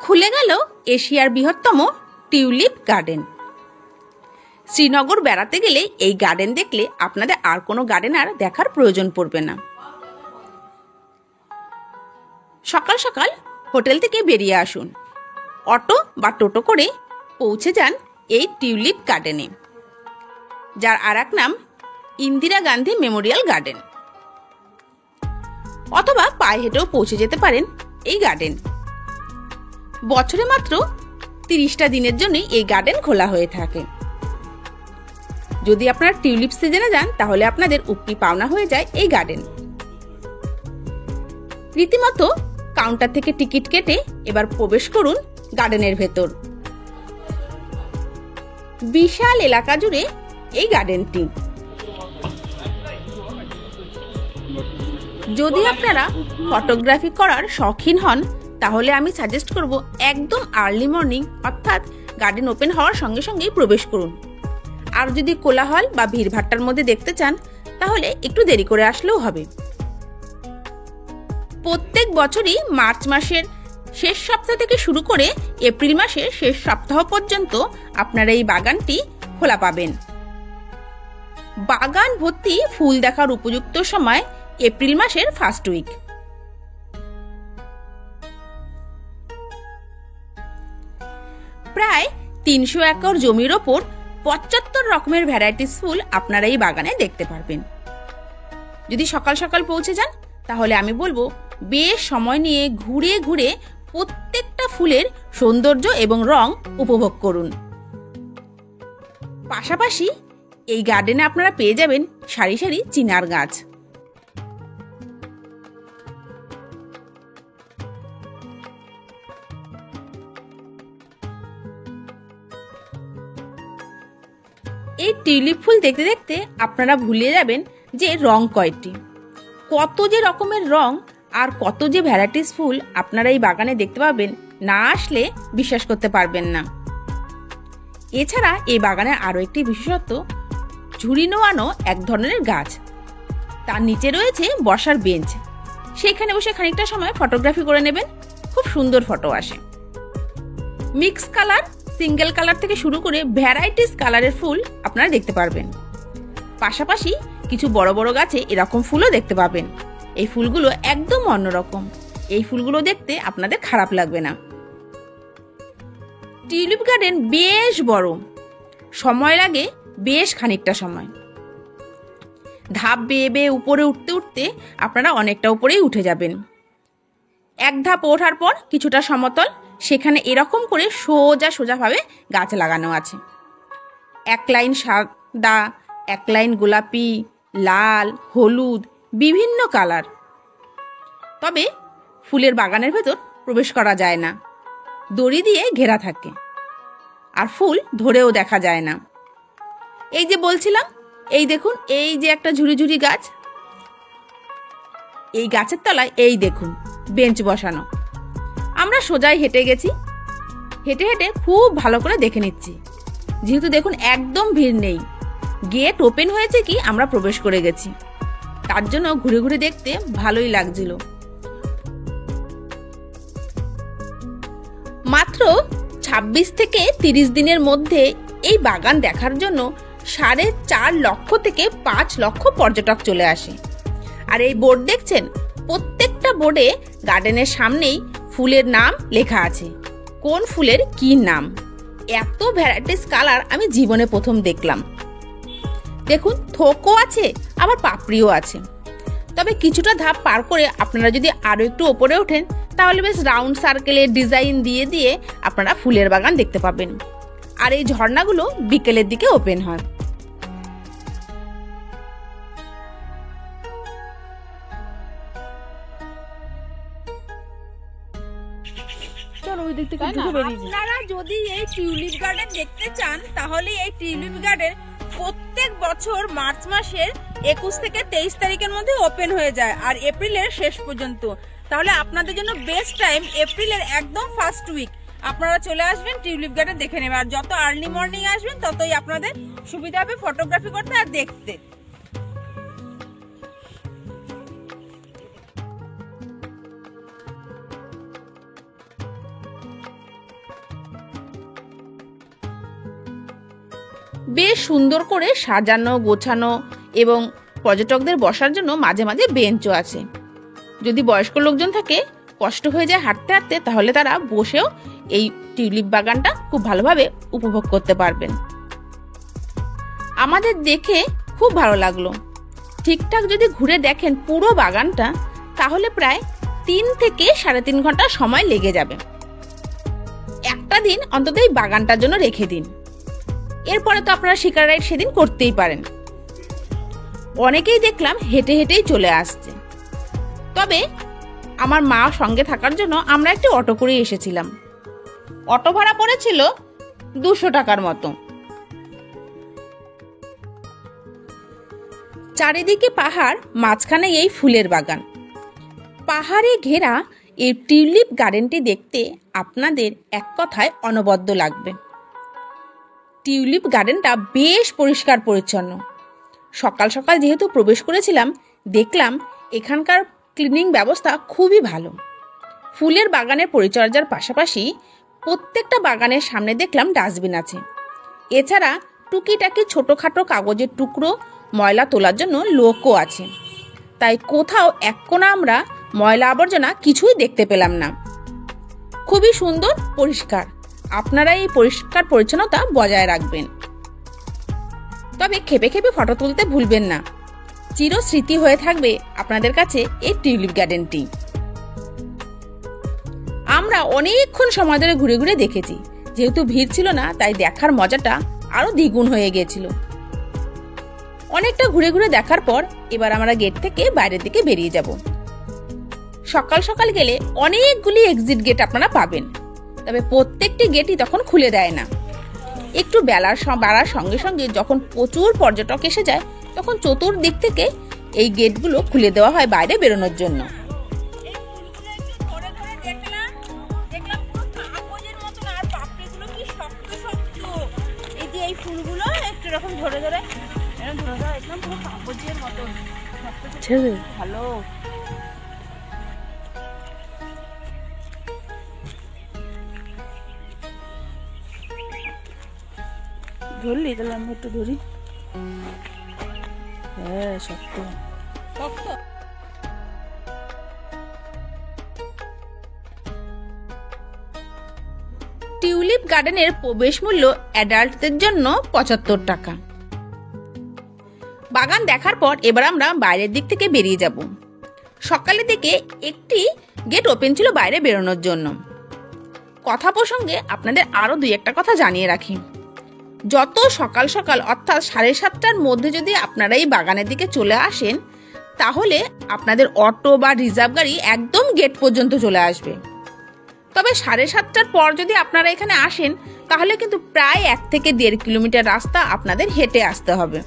খুলে গেল এশিয়ার বৃহত্তম টিউলিপ গার্ডেন। শ্রীনগর বেড়াতে গেলে এই গার্ডেন দেখলে আপনাদের আর কোনো গার্ডেন আর দেখার প্রয়োজন পড়বে না। সকাল সকাল হোটেল থেকে বেরিয়ে আসুন, অটো বা টোটো করে পৌঁছে যান এই টিউলিপ গার্ডেনে, যার আর এক নাম ইন্দিরা গান্ধী মেমোরিয়াল গার্ডেন। অথবা পায়ে হেঁটেও পৌঁছে যেতে পারেন এই গার্ডেন। বছরে মাত্র 30টা দিনের জন্য এই গার্ডেন খোলা হয়ে থাকে। যদি আপনারা টিউলিপ সিজনে যান তাহলে আপনাদের উপরি পাওনা হয়ে যায় এই গার্ডেন। রীতিমতো কাউন্টার থেকে টিকিট কেটে এবার প্রবেশ করুন গার্ডেনের ভেতর। বিশাল এলাকা জুড়ে এই গার্ডেনটি। যদি আপনারা ফটোগ্রাফি করার শৌখিন হন তাহলে আমি সাজেস্ট করব একদম আর্লি মর্নিং অর্থাৎ গার্ডেন ওপেন হওয়ার সঙ্গে সঙ্গেই প্রবেশ করুন। আর যদি কোলাহল বা ভিড়ভাট্টার মধ্যে দেখতে চান তাহলে একটু দেরি করে আসলেও হবে। প্রত্যেক বছরই মার্চ মাসের শেষ সপ্তাহ থেকে শুরু করে এপ্রিল মাসের শেষ সপ্তাহ পর্যন্ত আপনারা এই বাগানটি খোলা পাবেন। বাগান ভর্তি ফুল দেখার উপযুক্ত সময় এপ্রিল মাসের ফার্স্ট উইক। প্রায় 300 একর জমির ওপর 75 রকমের ভ্যারাইটিস ফুল আপনারা এই বাগানে দেখতে পারবেন। যদি সকাল সকাল পৌঁছে যান তাহলে আমি বলবো বেশ সময় নিয়ে ঘুরে ঘুরে প্রত্যেকটা ফুলের সৌন্দর্য এবং রং উপভোগ করুন। পাশাপাশি এই গার্ডেনে আপনারা পেয়ে যাবেন সারি সারি চিনার গাছ। এই টিউলিপ ফুল দেখতে দেখতে আপনারা ভুলে যাবেন যে রং কয়টি, কত যে রকমের রং আর কত যে ভ্যারাইটিস ফুল আপনারা এই বাগানে দেখতে পাবেন, না আসলে বিশ্বাস করতে পারবেন না। এছাড়া এই বাগানের আরো একটি বিশেষত্ব, ঝুড়ি নোয়ানো এক ধরনের গাছ, তার নিচে রয়েছে বসার বেঞ্চ। সেখানে বসে খানিকটা সময় ফটোগ্রাফি করে নেবেন, খুব সুন্দর ফটো আসে। মিক্স কালার, সিঙ্গেল কালার থেকে শুরু করে ভ্যারাইটিস কালারের ফুল আপনারা দেখতে পারবেন। পাশাপাশি কিছু বড় বড় গাছে এরকম ফুলও দেখতে পাবেন। এই ফুলগুলো একদম অন্যরকম, এই ফুলগুলো দেখতে আপনাদের খারাপ লাগবে না। টিউলিপ গার্ডেন বেশ বড়, সময় লাগে বেশ খানিকটা সময়। ধাপ বেয়ে বেয়ে উপরে উঠতে উঠতে আপনারা অনেকটা উপরেই উঠে যাবেন। এক ধাপ ওঠার পর কিছুটা সমতল, সেখানে এরকম করে সোজা সোজাভাবে গাছ লাগানো আছে। এক লাইন সাদা, এক লাইন গোলাপি, লাল, হলুদ, বিভিন্ন কালার। তবে ফুলের বাগানের ভেতর প্রবেশ করা যায় না, দড়ি দিয়ে ঘেরা থাকে, আর ফুল ধরেও দেখা যায় না। এই যে বলছিলাম, এই দেখুন, এই যে একটা ঝুড়ি ঝুড়ি গাছ, এই গাছের তলায় এই দেখুন বেঞ্চ বসানো। আমরা সোজাই হেঁটে গেছি, হেঁটে হেঁটে খুব ভালো করে দেখে নিচ্ছি, যেহেতু দেখুন একদম ভিড় নেই, গেট ওপেন হয়েছে কি আমরা প্রবেশ করে গেছি, তার জন্য ঘুরে ঘুরে দেখতে ভালোই লাগছিল। মাত্র 26 থেকে 30 দিনের মধ্যে এই বাগান দেখার জন্য 4.5 লক্ষ থেকে 5 লক্ষ পর্যটক চলে আসে। আর এই বোর্ড দেখছেন, প্রত্যেকটা বোর্ডে গার্ডেনের সামনেই ফুলের নাম লেখা আছে, কোন ফুলের কি নাম। এত ভ্যারাইটিস কালার আমি জীবনে প্রথম দেখলাম। দেখুন, থোকও আছে আবার পাপড়িও আছে। তবে কিছুটা ধাপ পার করে আপনারা যদি আরো একটু ওপরে ওঠেন তাহলে বেশ রাউন্ড সার্কেলের ডিজাইন দিয়ে দিয়ে আপনারা ফুলের বাগান দেখতে পাবেন। আর এই ঝর্ণাগুলো বিকেলের দিকে ওপেন হয়। আপনারা যদি এই টিউলিপ গার্ডেন দেখতে চান তাহলে এই টিউলিপ গার্ডেন প্রত্যেক বছর মার্চ মাসের 21 থেকে 23 তারিখের মধ্যে ওপেন হয়ে যায়, আর এপ্রিলের শেষ পর্যন্ত। তাহলে আপনাদের জন্য বেস্ট টাইম এপ্রিলের একদম ফার্স্ট উইক আপনারা চলে আসবেন, টিউলিপ গার্ডেন দেখে নেবেন। আর যত আর্লি মর্নিং আসবেন ততই আপনাদের সুবিধা হবে ফটোগ্রাফি করতে আর দেখতে। বেশ সুন্দর করে সাজানো গোছানো এবং পর্যটকদের বসার জন্য মাঝে মাঝে বেঞ্চও আছে। যদি বয়স্ক লোকজন থাকে, কষ্ট হয়ে যায় হাঁটতে হাঁটতে, তাহলে তারা বসেও এই টিউলিপ বাগানটা খুব ভালোভাবে উপভোগ করতে পারবেন। আমাদের দেখে খুব ভালো লাগলো। ঠিকঠাক যদি ঘুরে দেখেন পুরো বাগানটা, তাহলে প্রায় 3 থেকে 3.5 ঘন্টা সময় লেগে যাবে। একটা দিন অন্তত এই বাগানটার জন্য রেখে দিন। এরপরে তো আপনারা শিকার রাইড সেদিন করতেই পারেন। অনেকেই দেখলাম হেঁটে হেঁটেই চলে আসছে। তবে আমার মা সঙ্গে থাকার জন্য আমরা একটি অটো করে এসেছিলাম। অটো ভাড়া পড়েছিল 200 টাকার মতো। চারিদিকে পাহাড়, মাঝখানে এই ফুলের বাগান। পাহাড়ে ঘেরা এই টিউলিপ গার্ডেনটি দেখতে আপনাদের এক কথায় অনবদ্য লাগবে। টিউলিপ গার্ডেনটা বেশ পরিষ্কার পরিচ্ছন্ন। সকাল সকাল যেহেতু প্রবেশ করেছিলাম, দেখলাম এখানকার ক্লিনিং ব্যবস্থা খুবই ভালো। ফুলের বাগানের পরিচর্যার পাশাপাশি প্রত্যেকটা বাগানের সামনে দেখলাম ডাস্টবিন আছে। এছাড়া টুকিটাকি ছোটোখাটো কাগজের টুকরো ময়লা তোলার জন্য লোকও আছে। তাই কোথাও এক কোণা আমরা ময়লা আবর্জনা কিছুই দেখতে পেলাম না। খুবই সুন্দর, পরিষ্কার। আপনারা এই পরিষ্কার পরিচ্ছন্নতা বজায় রাখবেন। তবে খেপে খেপে ফটো তুলতে ভুলবেন না। চিরস্মৃতি হয়ে থাকবে আপনাদের কাছে এই টিউলিপ গার্ডেনটি। আমরা অনেকক্ষণ সময় ধরে ঘুরে ঘুরে দেখেছি। যেহেতু ভিড় ছিল না, তাই দেখার মজাটা আরো দ্বিগুণ হয়ে গিয়েছিল। অনেকটা ঘুরে ঘুরে দেখার পর এবার আমরা গেট থেকে বাইরের দিকে বেরিয়ে যাব। সকাল সকাল গেলে অনেকগুলি এক্সিট গেট আপনারা পাবেন, তবে প্রত্যেকটি গেটই তখন খুলে দেয় না। একটু বাড়ার সঙ্গে সঙ্গে যখন প্রচুর পর্যটক এসে যায়, তখন চতুর্দিক থেকে এই গেটগুলো খুলে দেওয়া হয় বাইরে বেরোনোর জন্য। এই ফুলগুলো একটু এরকম ধরে ধরে একদম পুরো কাগজের মতন ভালো। ধরলি তাহলে আমি একটু ধরি। হ্যাঁ, শক্ত শক্ত। টিউলিপ গার্ডেনের প্রবেশ মূল্য অ্যাডাল্টদের জন্য 75 টাকা। বাগান দেখার পর এবার আমরা বাইরের দিক থেকে বেরিয়ে যাব। সকালের দিকে একটি গেট ওপেন ছিল বাইরে বেরোনোর জন্য। কথা প্রসঙ্গে আপনাদের আরো 2-1টা কথা জানিয়ে রাখি। যত সকাল সকাল অর্থাৎ 7:30টার মধ্যে যদি আপনারা এই বাগানের দিকে চলে আসেন, তাহলে আপনাদের অটো বা রিজার্ভ গাড়ি একদম গেট পর্যন্ত চলে আসবে। তবে 7:30টার পর যদি আপনারা এখানে আসেন, তাহলে কিন্তু প্রায় 1 থেকে 1.5 কিলোমিটার রাস্তা আপনাদের হেঁটে আসতে হবে।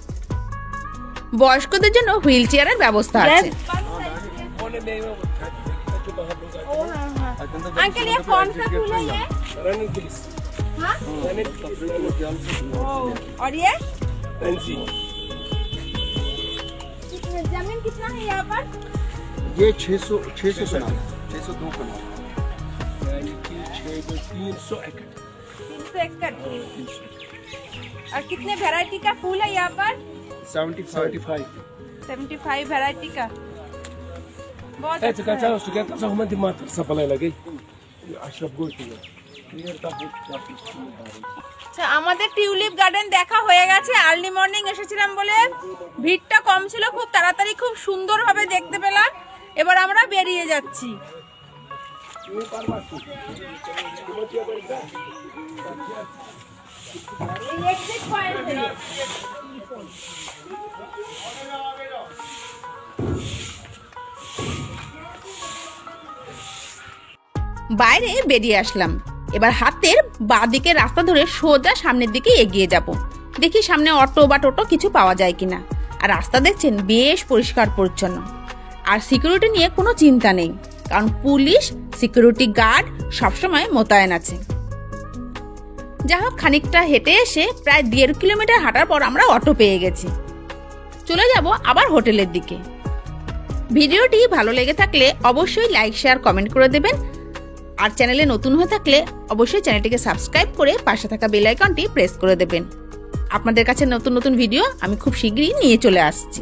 বয়স্কদের জন্য হুইল চেয়ারের ব্যবস্থা আছে। अंकल ये कौन सा फूल है ये? हाँ? और ये जमीन कितना है यहाँ पर? ये 600 कनाल, 602 कनाल, यानी कि 300 एकड़। 300 एकड़। और कितने वैरायटी का फूल है यहाँ पर? 75 वैरायटी का। बहुत अच्छा है। আচ্ছা, আমাদের টিউলিপ গার্ডেন দেখা হয়ে গেছে। আর্লি মর্নিং এসেছিলাম বলে ভিড়টা কম ছিল, খুব তাড়াতাড়ি খুব সুন্দরভাবে দেখতে পেলাম। এবার আমরা বেরিয়ে যাচ্ছি। বাইরে বেরিয়ে আসলাম। এবার হাতের বাঁ দিকের রাস্তা ধরে সোজা সামনের দিকে এগিয়ে যাব। দেখি সামনে অটো বা টোটো কিছু পাওয়া যায় কিনা। আর রাস্তা দেখছেন বেশ পরিষ্কার পরিচ্ছন্ন। আর সিকিউরিটি নিয়ে কোনো চিন্তা নেই, কারণ পুলিশ, সিকিউরিটি গার্ড সবসময় মোতায়েন আছে। যা হোক, খানিকটা হেঁটে এসে প্রায় 1.5 কিলোমিটার হাঁটার পর আমরা অটো পেয়ে গেছি। চলে যাব আবার হোটেলের দিকে। ভিডিওটি ভালো লেগে থাকলে অবশ্যই লাইক, শেয়ার, কমেন্ট করে দেবেন। আর চ্যানেলে নতুন হয়ে থাকলে অবশ্যই চ্যানেলটিকে সাবস্ক্রাইব করে পাশে থাকা বেল আইকনটি প্রেস করে দেবেন। আপনাদের কাছে নতুন নতুন ভিডিও আমি খুব শীঘ্রই নিয়ে চলে আসছি।